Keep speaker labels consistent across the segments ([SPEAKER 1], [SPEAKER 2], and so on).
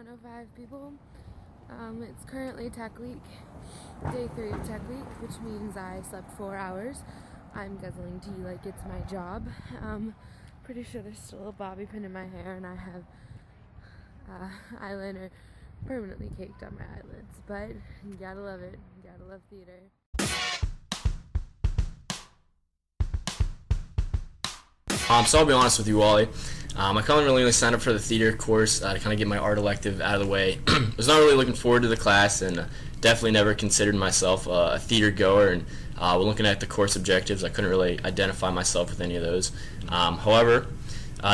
[SPEAKER 1] 105 people. It's currently Tech Week, day 3 of Tech Week, which means I slept 4 hours. I'm guzzling tea like it's my job. Pretty sure there's still a bobby pin in my hair, and I have eyeliner permanently caked on my eyelids. But you gotta love it. You gotta love theater.
[SPEAKER 2] So I'll be honest with you, Wally. I kind of really signed up for the theater course to kind of get my art elective out of the way. I was not really looking forward to the class, and definitely never considered myself a theater goer. And when looking at the course objectives, I couldn't really identify myself with any of those. However,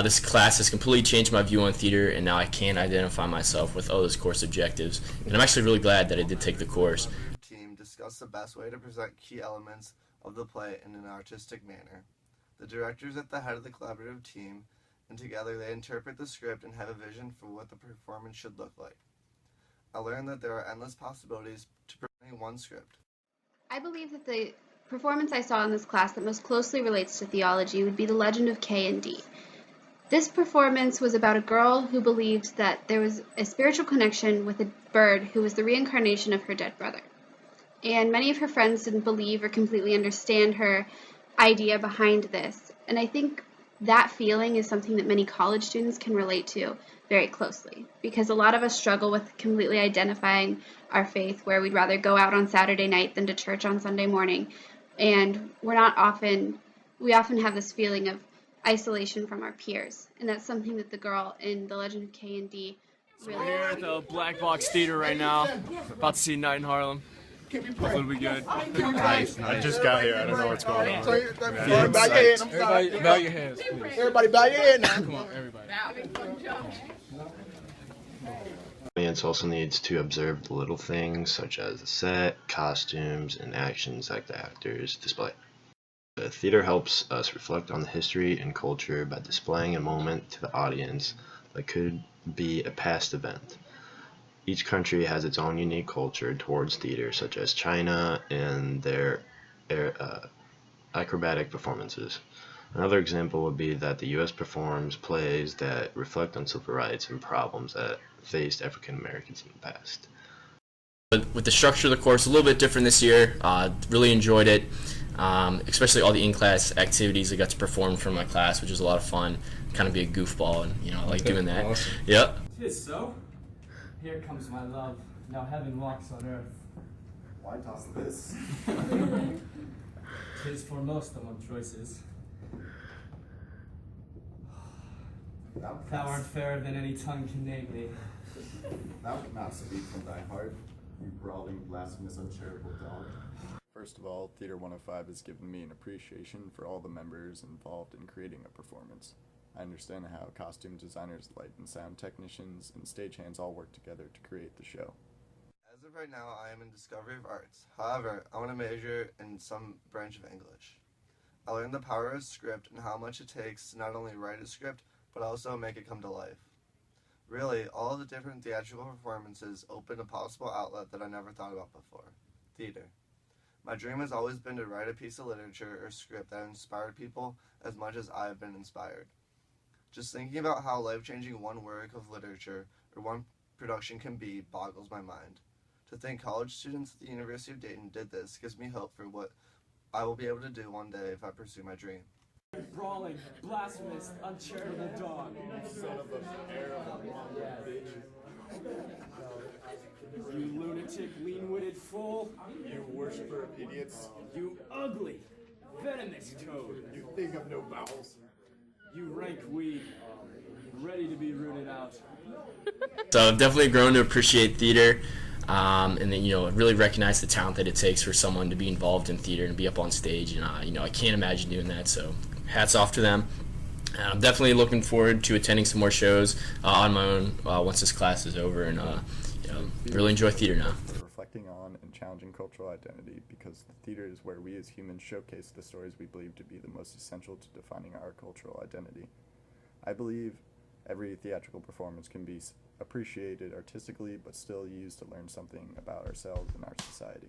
[SPEAKER 2] this class has completely changed my view on theater, and now I can identify myself with all those course objectives. And I'm actually really glad that I did take the course.
[SPEAKER 3] Team discuss the best way to present key elements of the play in an artistic manner. The director is at the head of the collaborative team, and together they interpret the script and have a vision for what the performance should look like. I learned that there are endless possibilities to presenting one script.
[SPEAKER 4] I believe that the performance I saw in this class that most closely relates to theology would be The Legend of K and D. This performance was about a girl who believed that there was a spiritual connection with a bird who was the reincarnation of her dead brother. And many of her friends didn't believe or completely understand her idea behind this. And I think that feeling is something that many college students can relate to very closely, because a lot of us struggle with completely identifying our faith, where we'd rather go out on Saturday night than to church on Sunday morning. And we often have this feeling of isolation from our peers. And that's something that the girl in The Legend of K and D really...
[SPEAKER 5] We're here at the Black Box Theater right now, about to see Night in Harlem. It'll be good.
[SPEAKER 6] Nice. I just got here. I don't know what's going on.
[SPEAKER 5] Everybody bow your heads, please.
[SPEAKER 6] Everybody bow your head now.
[SPEAKER 5] Come on, everybody.
[SPEAKER 7] Audience also needs to observe the little things such as the set, costumes, and actions that the actors display. The theater helps us reflect on the history and culture by displaying a moment to the audience that could be a past event. Each country has its own unique culture towards theater, such as China and their acrobatic performances. Another example would be that the U.S. performs plays that reflect on civil rights and problems that faced African Americans in the past.
[SPEAKER 2] But with the structure of the course, a little bit different this year. Really enjoyed it, especially all the in-class activities I got to perform for my class, which was a lot of fun. Kind of be a goofball, and I like doing that.
[SPEAKER 5] Awesome.
[SPEAKER 2] Yep.
[SPEAKER 8] Tis so. Here comes my love. Now heaven walks on earth.
[SPEAKER 6] Why toss this?
[SPEAKER 8] Tis foremost among choices. Thou art fairer than any tongue can name thee.
[SPEAKER 6] Thou cannot speak from thy heart, you brawling, blasphemous, uncharitable dog. First of all, Theater 105 has given me an appreciation for all the members involved in creating a performance. I understand how costume designers, light and sound technicians, and stagehands all work together to create the show.
[SPEAKER 3] As of right now, I am in Discovery of Arts. However, I want to major in some branch of English. I learned the power of script and how much it takes to not only write a script, but also make it come to life. Really, all of the different theatrical performances open a possible outlet that I never thought about before: theater. My dream has always been to write a piece of literature or script that inspired people as much as I have been inspired. Just thinking about how life-changing one work of literature or one production can be boggles my mind. To think college students at the University of Dayton did this gives me hope for what I will be able to do one day if I pursue my dream.
[SPEAKER 8] Brawling, blasphemous, uncharitable dog.
[SPEAKER 6] Son of a pair of a bitch.
[SPEAKER 8] You lunatic, lean-witted fool.
[SPEAKER 6] You worshiper of idiots.
[SPEAKER 8] You ugly, venomous toad.
[SPEAKER 6] You think of no bowels.
[SPEAKER 8] You rank weed, ready to be rooted out.
[SPEAKER 2] So I've definitely grown to appreciate theater, and then really recognize the talent that it takes for someone to be involved in theater and be up on stage. And I can't imagine doing that. So hats off to them. And I'm definitely looking forward to attending some more shows on my own once this class is over, and really enjoy theater now.
[SPEAKER 6] Reflecting on and challenging cultural identity, because the theater is where we as humans showcase the stories we believe to be the most essential to defining our cultural identity. I believe every theatrical performance can be appreciated artistically, but still used to learn something about ourselves and our society.